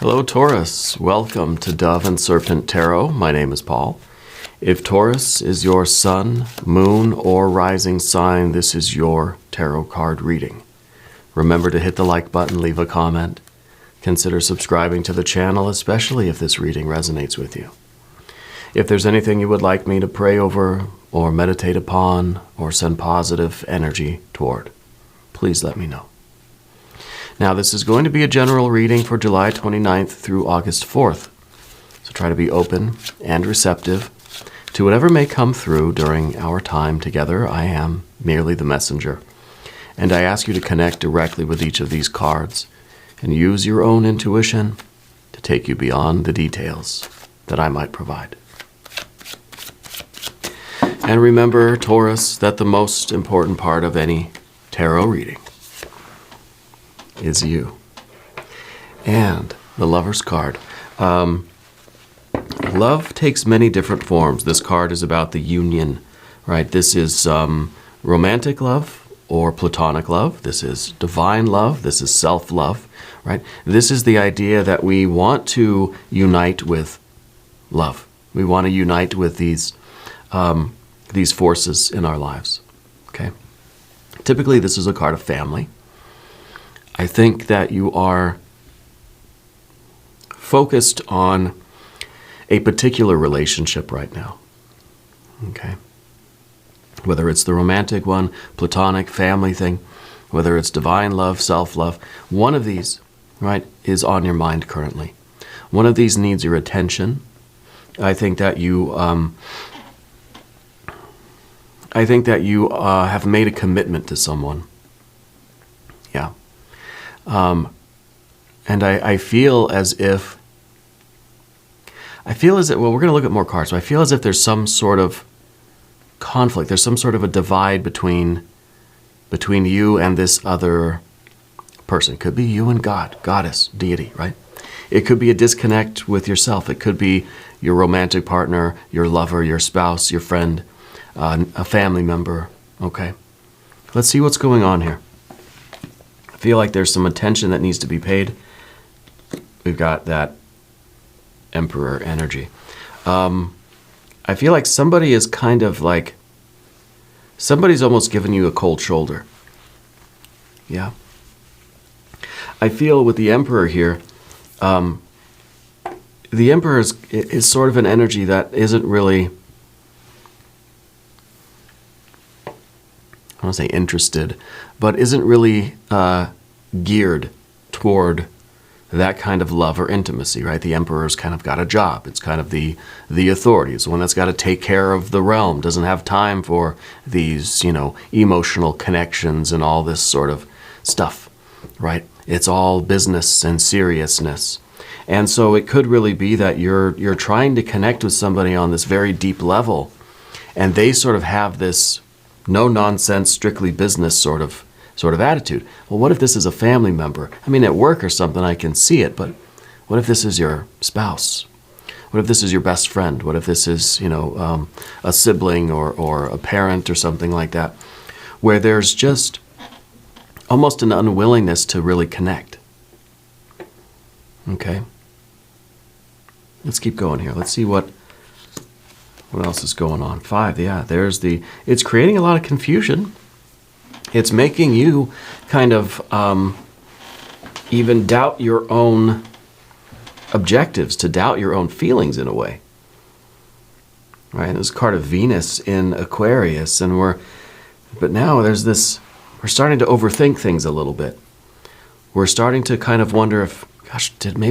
Hello Taurus, welcome to Dove and Serpent Tarot. My name is Paul. If Taurus is your sun, moon, or rising sign, this is your tarot card reading. Remember to hit the like button, leave a comment. Consider subscribing to the channel, especially if this reading resonates with you. If there's anything you would like me to pray over or meditate upon or send positive energy toward, please let me know. Now, this is going to be a general reading for July 29th through August 4th. So try to be open and receptive to whatever may come through during our time together. I am merely the messenger. And I ask you to connect directly with each of these cards and use your own intuition to take you beyond the details that I might provide. And remember, Taurus, that the most important part of any tarot reading is you. And the Lover's card. Love takes many different forms. This card is about the union, right? This is romantic love or platonic love. This is divine love. This is self-love, right? This is the idea that we want to unite with love. We want to unite with these forces in our lives, okay? Typically, this is a card of family. I think that you are focused on a particular relationship right now, okay? Whether it's the romantic one, platonic, family thing, whether it's divine love, self-love, one of these, right, is on your mind currently. One of these needs your attention. I think that you have made a commitment to someone. Yeah. And I feel as if, well, we're going to look at more cards, so I feel as if there's some sort of conflict, there's some sort of a divide between you and this other person. It could be you and God, goddess, deity, right? It could be a disconnect with yourself. It could be your romantic partner, your lover, your spouse, your friend, a family member, okay? Let's see what's going on here. I feel like there's some attention that needs to be paid. We've got that Emperor energy. I feel like somebody is kind of like, somebody's almost giving you a cold shoulder. Yeah. I feel with the Emperor here, the Emperor is sort of an energy that isn't really, I don't want to say interested, but isn't really geared toward that kind of love or intimacy, right? The Emperor's kind of got a job. It's kind of the authority. It's the one that's got to take care of the realm, doesn't have time for these, emotional connections and all this sort of stuff, right? It's all business and seriousness. And so it could really be that you're trying to connect with somebody on this very deep level, and they sort of have this no-nonsense, strictly business sort of attitude. Well, what if this is a family member? I mean, at work or something, I can see it, but what if this is your spouse? What if this is your best friend? What if this is, a sibling or a parent or something like that, where there's just almost an unwillingness to really connect? Okay. Let's keep going here. Let's see what else is going on. 5, yeah, it's creating a lot of confusion. It's making you kind of even doubt your own objectives, to doubt your own feelings in a way. Right? There's a card of Venus in Aquarius, but now there's this, we're starting to overthink things a little bit. We're starting to kind of wonder if, gosh, am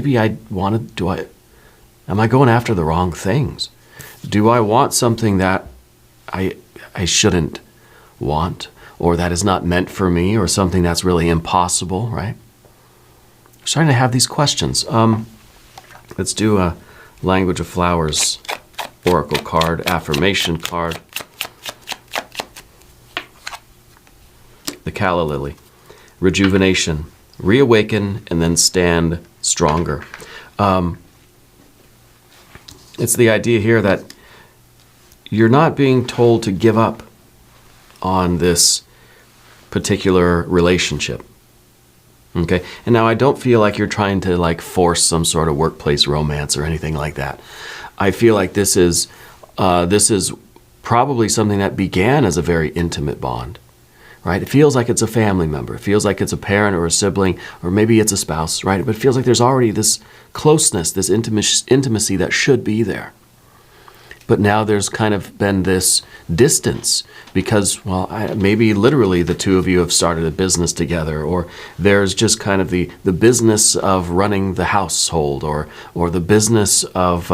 I going after the wrong things? Do I want something that I shouldn't want, or that is not meant for me, or something that's really impossible, right? I'm starting to have these questions. Let's do a Language of Flowers Oracle card, affirmation card. The Calla Lily. Rejuvenation. Reawaken and then stand stronger. It's the idea here that you're not being told to give up on this particular relationship. Okay, and now I don't feel like you're trying to like force some sort of workplace romance or anything like that. I feel like this is probably something that began as a very intimate bond, right? It feels like it's a family member. It feels like it's a parent or a sibling, or maybe it's a spouse, right? But it feels like there's already this closeness, this intimacy that should be there. But now there's kind of been this distance because, well, maybe literally the two of you have started a business together, or there's just kind of the business of running the household, or the business of,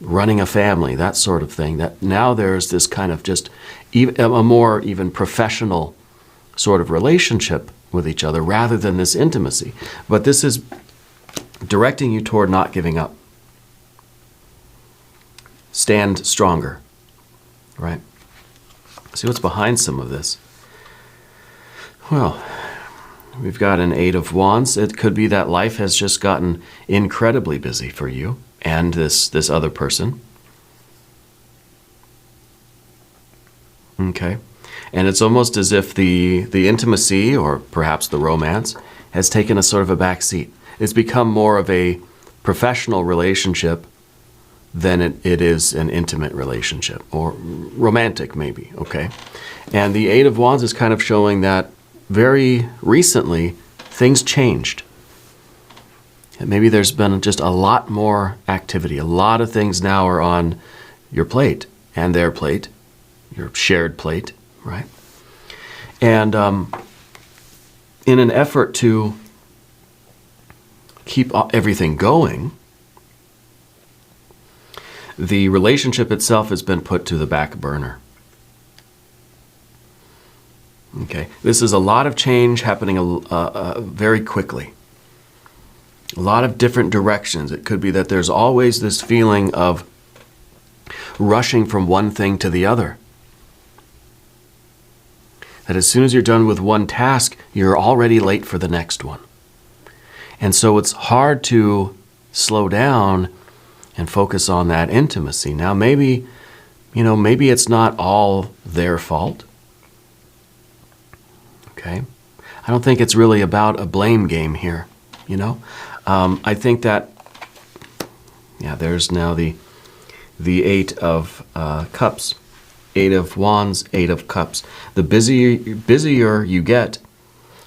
running a family, that sort of thing. That now there's this kind of just a more even professional sort of relationship with each other rather than this intimacy. But this is directing you toward not giving up. Stand stronger, right? See what's behind some of this. Well, we've got an Eight of Wands. It could be that life has just gotten incredibly busy for you and this other person. Okay. And it's almost as if the intimacy, or perhaps the romance, has taken a sort of a back seat. It's become more of a professional relationship than it is an intimate relationship, or romantic maybe, okay? And the Eight of Wands is kind of showing that very recently things changed. And maybe there's been just a lot more activity. A lot of things now are on your plate and their plate, your shared plate, right? And in an effort to keep everything going, the relationship itself has been put to the back burner. Okay, this is a lot of change happening very quickly. A lot of different directions. It could be that there's always this feeling of rushing from one thing to the other. That as soon as you're done with one task, you're already late for the next one. And so it's hard to slow down and focus on that intimacy. Now maybe it's not all their fault. Okay? I don't think it's really about a blame game here, I think that, there's now the Eight of Cups. Eight of Wands, Eight of Cups. The busier you get,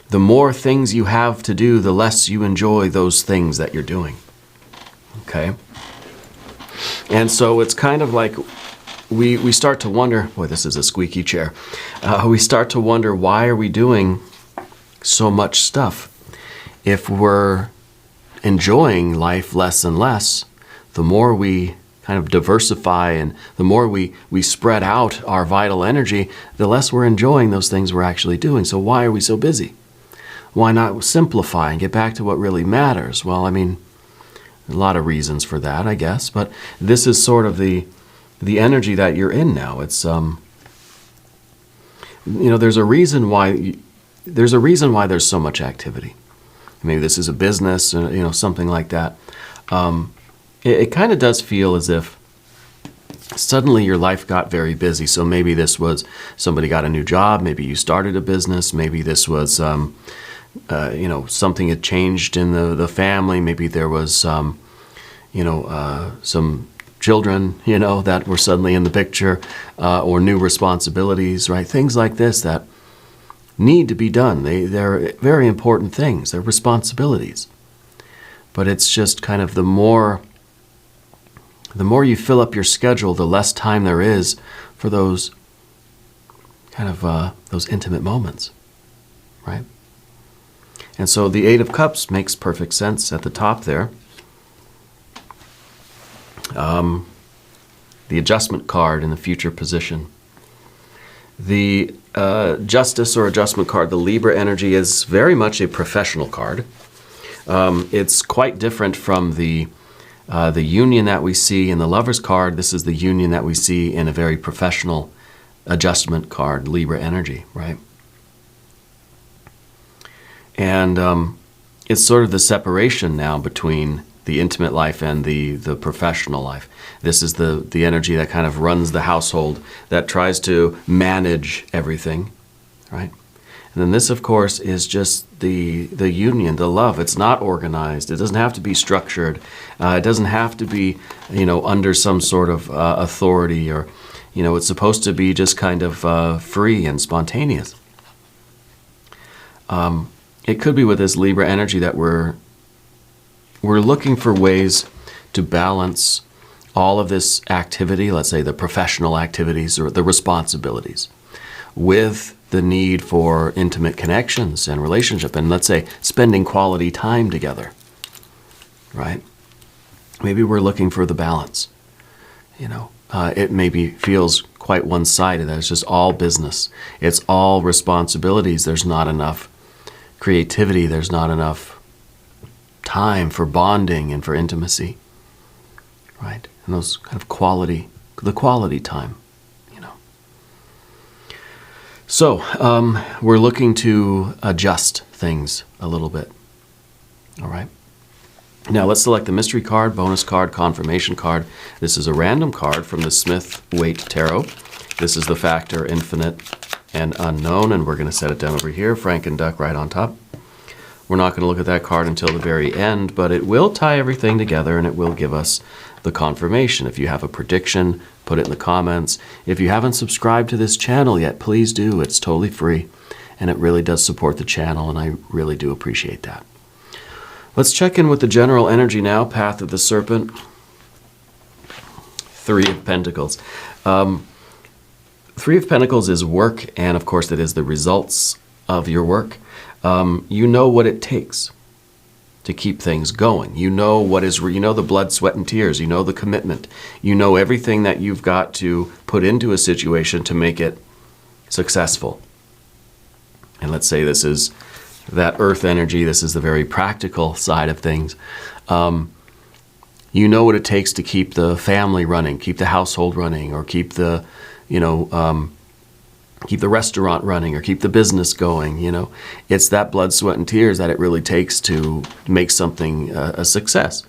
the more things you have to do, the less you enjoy those things that you're doing. Okay? And so it's kind of like we start to wonder, boy, this is a squeaky chair. We start to wonder, why are we doing so much stuff? If we're enjoying life less and less, the more we kind of diversify and the more we spread out our vital energy, the less we're enjoying those things we're actually doing. So why are we so busy? Why not simplify and get back to what really matters? Well, a lot of reasons for that, I guess, but this is sort of the energy that you're in now. It's there's a reason why there's so much activity. Maybe this is a business, something like that. It kind of does feel as if suddenly your life got very busy. So maybe this was somebody got a new job, maybe you started a business, maybe this was something had changed in the family. Maybe there was, some children, that were suddenly in the picture, or new responsibilities, right? Things like this that need to be done. They're very important things. They're responsibilities. But it's just kind of the more you fill up your schedule, the less time there is for those kind of those intimate moments, right? And so the Eight of Cups makes perfect sense at the top there. The Adjustment card in the future position. The Justice or Adjustment card, the Liber energy, is very much a professional card. It's quite different from the Union that we see in the Lover's card. This is the Union that we see in a very professional Adjustment card, Liber energy, right? And it's sort of the separation now between the intimate life and the professional life. This is the energy that kind of runs the household, that tries to manage everything, right? And then this, of course, is just the union, the love. It's not organized. It doesn't have to be structured. It doesn't have to be, under some sort of authority, or, it's supposed to be just kind of free and spontaneous. It could be with this Libra energy that we're looking for ways to balance all of this activity, let's say the professional activities or the responsibilities, with the need for intimate connections and relationship, and let's say spending quality time together, right? Maybe we're looking for the balance. It maybe feels quite one-sided, that it's just all business. It's all responsibilities. There's not enough creativity. There's not enough time for bonding and for intimacy, right? And those kind of the quality time. So we're looking to adjust things a little bit. All right. Now let's select the mystery card, bonus card, confirmation card. This is a random card from the Smith-Waite Tarot. This is the factor infinite and unknown, and we're going to set it down over here, Frank and Duck right on top. We're not going to look at that card until the very end, but it will tie everything together and it will give us the confirmation. If you have a prediction, put it in the comments. If you haven't subscribed to this channel yet, please do. It's totally free, and it really does support the channel, and I really do appreciate that. Let's check in with the general energy now. Path of the Serpent. Three of Pentacles. Three of Pentacles is work, and of course that is the results of your work. You know what it takes to keep things going. You know the blood, sweat, and tears. You know the commitment. You know everything that you've got to put into a situation to make it successful. And let's say this is that earth energy. This is the very practical side of things. You know what it takes to keep the family running, keep the household running, or keep the, keep the restaurant running, or keep the business going. It's that blood, sweat, and tears that it really takes to make something a success.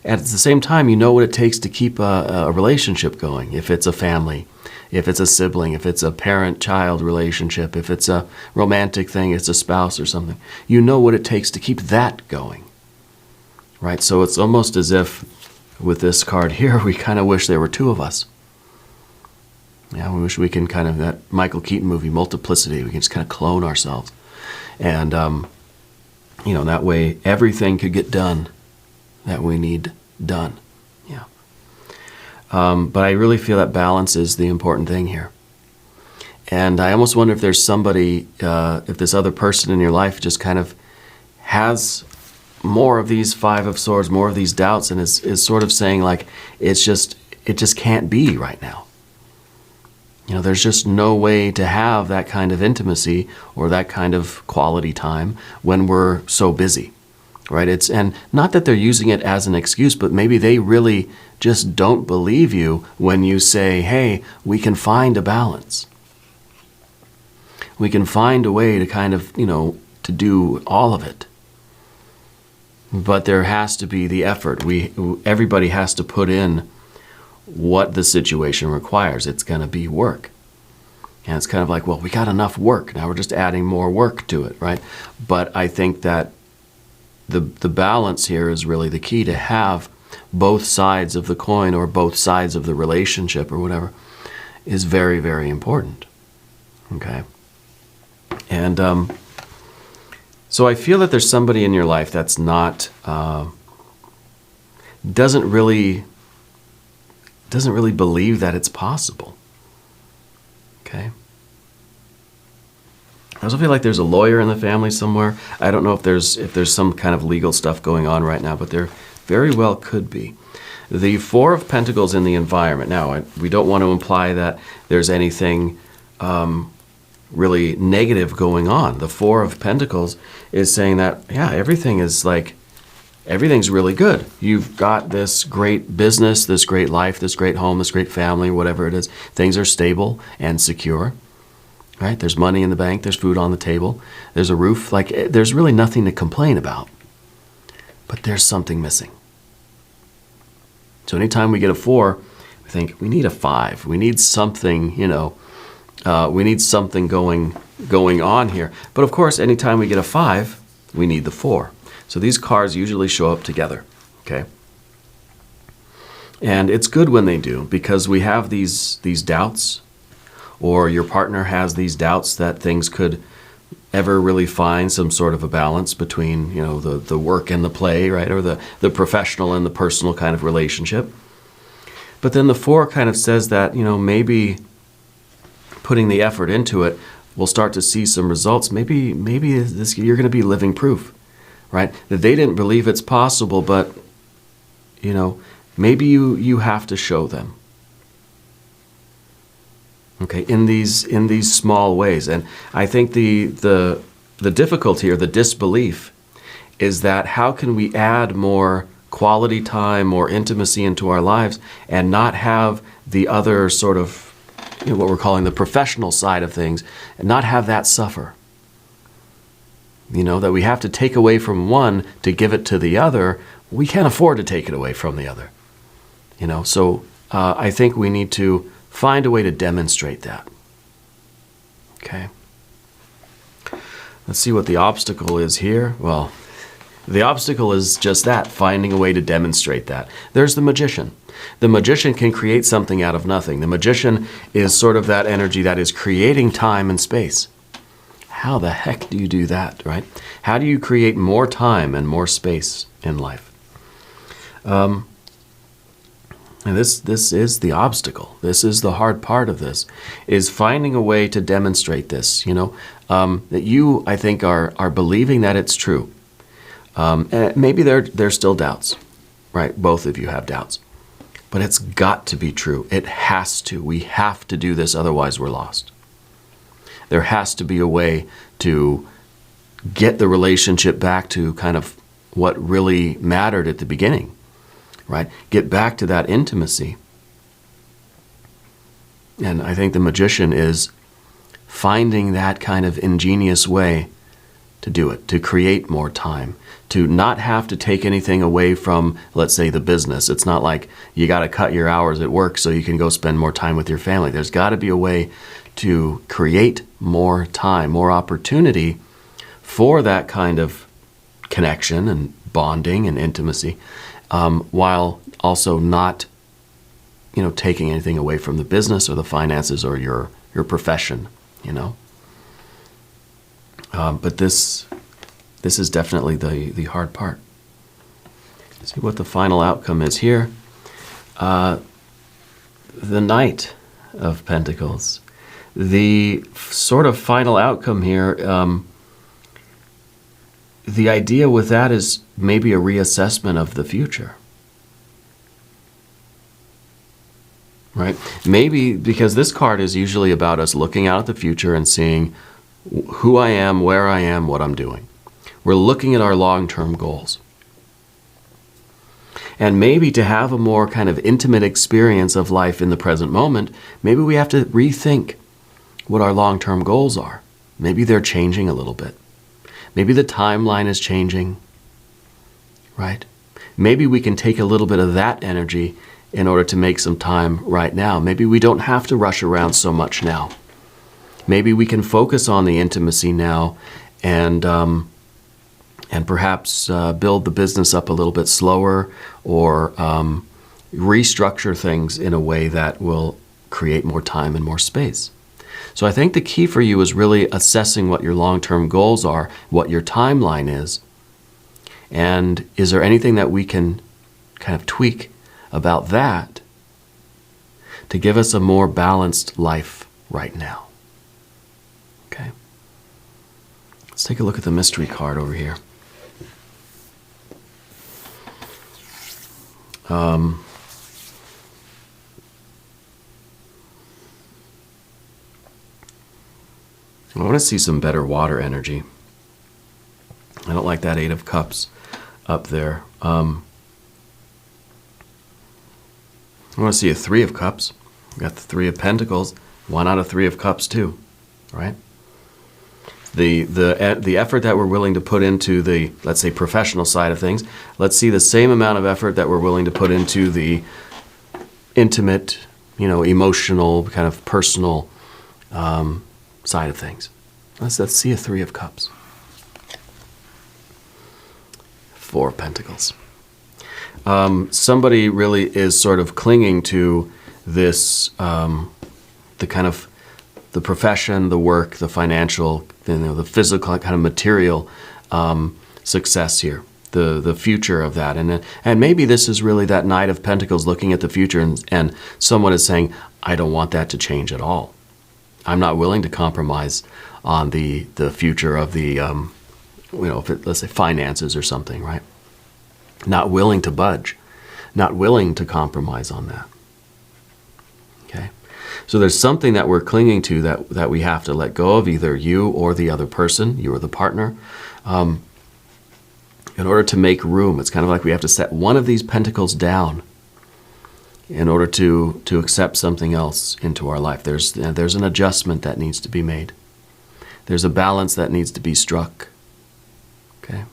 And at the same time, you know what it takes to keep a relationship going. If it's a family, if it's a sibling, if it's a parent-child relationship, if it's a romantic thing, it's a spouse or something. You know what it takes to keep that going, right? So it's almost as if with this card here, we kind of wish there were two of us. Yeah, we wish we can kind of, that Michael Keaton movie, Multiplicity, we can just kind of clone ourselves. And, that way everything could get done that we need done. Yeah. But I really feel that balance is the important thing here. And I almost wonder if there's somebody, if this other person in your life just kind of has more of these Five of Swords, more of these doubts, and is sort of saying like, it just can't be right now. There's just no way to have that kind of intimacy or that kind of quality time when we're so busy, right? And not that they're using it as an excuse, but maybe they really just don't believe you when you say, hey, we can find a balance. We can find a way to kind of, to do all of it. But there has to be the effort. Everybody has to put in what the situation requires. It's going to be work. And it's kind of like, well, we got enough work. Now we're just adding more work to it, right? But I think that the balance here is really the key, to have both sides of the coin or both sides of the relationship or whatever is very, very important. Okay? And so I feel that there's somebody in your life that's not, doesn't really believe that it's possible. Okay? I also feel like there's a lawyer in the family somewhere. I don't know if there's some kind of legal stuff going on right now, but there very well could be. The Four of Pentacles in the environment. Now, we don't want to imply that there's anything really negative going on. The Four of Pentacles is saying that, yeah, everything's really good. You've got this great business, this great life, this great home, this great family, whatever it is. Things are stable and secure, right? There's money in the bank. There's food on the table. There's a roof. There's really nothing to complain about. But there's something missing. So anytime we get a 4, we think we need a 5. We need something, we need something going going on here. But of course, anytime we get a 5, we need the 4. So these cards usually show up together, okay? And it's good when they do, because we have these doubts, or your partner has these doubts that things could ever really find some sort of a balance between, you know, the work and the play, right? Or the professional and the personal kind of relationship. But then the 4 kind of says that, you know, maybe putting the effort into it, we'll start to see some results. Maybe this, you're going to be living proof, right? That they didn't believe it's possible, but, you know, maybe you have to show them. Okay, in these small ways. And I think the difficulty or the disbelief is that how can we add more quality time, more intimacy into our lives and not have the other sort of, you know, what we're calling the professional side of things, and not have that suffer. You know, that we have to take away from one to give it to the other. We can't afford to take it away from the other. You know, so I think we need to find a way to demonstrate that. Okay. Let's see what the obstacle is here. Well, the obstacle is just that, finding a way to demonstrate that. There's the magician. The magician can create something out of nothing. The magician is sort of that energy that is creating time and space. How the heck do you do that, right? How do you create more time and more space in life? And this is the obstacle. This is the hard part of this, is finding a way to demonstrate this, you know, that you, I think, are believing that it's true. And maybe there's still doubts, right? Both of you have doubts. But it's got to be true. It has to. We have to do this, otherwise we're lost. There has to be a way to get the relationship back to kind of what really mattered at the beginning, right? Get back to that intimacy. And I think the magician is finding that kind of ingenious way to do it, to create more time, to not have to take anything away from, let's say, the business. It's not like you got to cut your hours at work so you can go spend more time with your family. There's got to be a way to create more time, more opportunity for that kind of connection and bonding and intimacy, while also not, you know, taking anything away from the business or the finances or your profession, you know. But this is definitely the hard part. Let's see what the final outcome is here. The Knight of Pentacles. The sort of final outcome here, the idea with that is maybe a reassessment of the future. Right? Maybe because this card is usually about us looking out at the future and seeing who I am, where I am, what I'm doing. We're looking at our long-term goals. And maybe to have a more kind of intimate experience of life in the present moment, maybe we have to rethink what our long-term goals are. Maybe they're changing a little bit. Maybe the timeline is changing, right? Maybe we can take a little bit of that energy in order to make some time right now. Maybe we don't have to rush around so much now. Maybe we can focus on the intimacy now and perhaps build the business up a little bit slower, or restructure things in a way that will create more time and more space. So I think the key for you is really assessing what your long-term goals are, what your timeline is, and is there anything that we can kind of tweak about that to give us a more balanced life right now. Okay. Let's take a look at the mystery card over here. I want to see some better water energy. I don't like that 8 of Cups up there. I want to see a 3 of Cups. We got the 3 of Pentacles. Why not a 3 of Cups too, right? The effort that we're willing to put into the, let's say, professional side of things, let's see the same amount of effort that we're willing to put into the intimate, emotional, kind of personal side of things. Let's see a Three of Cups. Four of Pentacles. Somebody really is sort of clinging to this, the kind of the profession, the work, the financial, the physical kind of material success here, the future of that. And maybe this is really that Knight of Pentacles looking at the future, and someone is saying, I don't want that to change at all. I'm not willing to compromise on the future of the, let's say finances or something, right? Not willing to budge, not willing to compromise on that. Okay? So there's something that we're clinging to that we have to let go of, either you or the other person, you or the partner, in order to make room. It's kind of like we have to set one of these pentacles down in order to accept something else into our life. There's an adjustment that needs to be made. There's a balance that needs to be struck. Okay?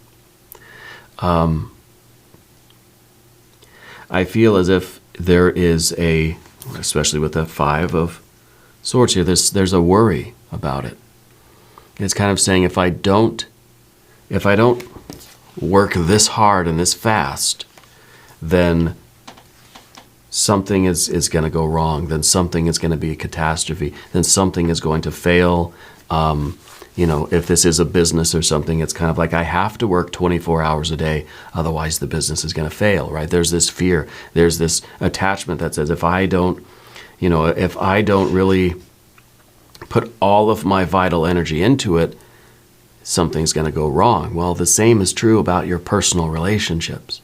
I feel as if there is especially with the Five of Swords here, there's a worry about it. It's kind of saying, if I don't work this hard and this fast, then something is going to go wrong. Then something is going to be a catastrophe. Then something is going to fail. If this is a business or something, it's kind of like I have to work 24 hours a day, otherwise the business is going to fail, right? There's this fear. There's this attachment that says, if I don't really put all of my vital energy into it, something's going to go wrong. Well, the same is true about your personal relationships.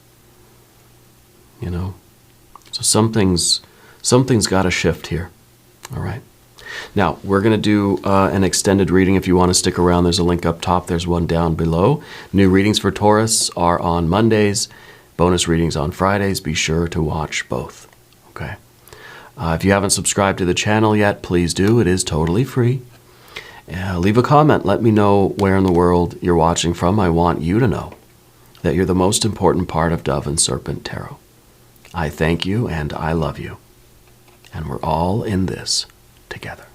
So something's got to shift here. All right. Now, we're going to do an extended reading. If you want to stick around, there's a link up top. There's one down below. New readings for Taurus are on Mondays. Bonus readings on Fridays. Be sure to watch both. Okay. If you haven't subscribed to the channel yet, please do. It is totally free. Leave a comment. Let me know where in the world you're watching from. I want you to know that you're the most important part of Dove and Serpent Tarot. I thank you and I love you. And we're all in this together.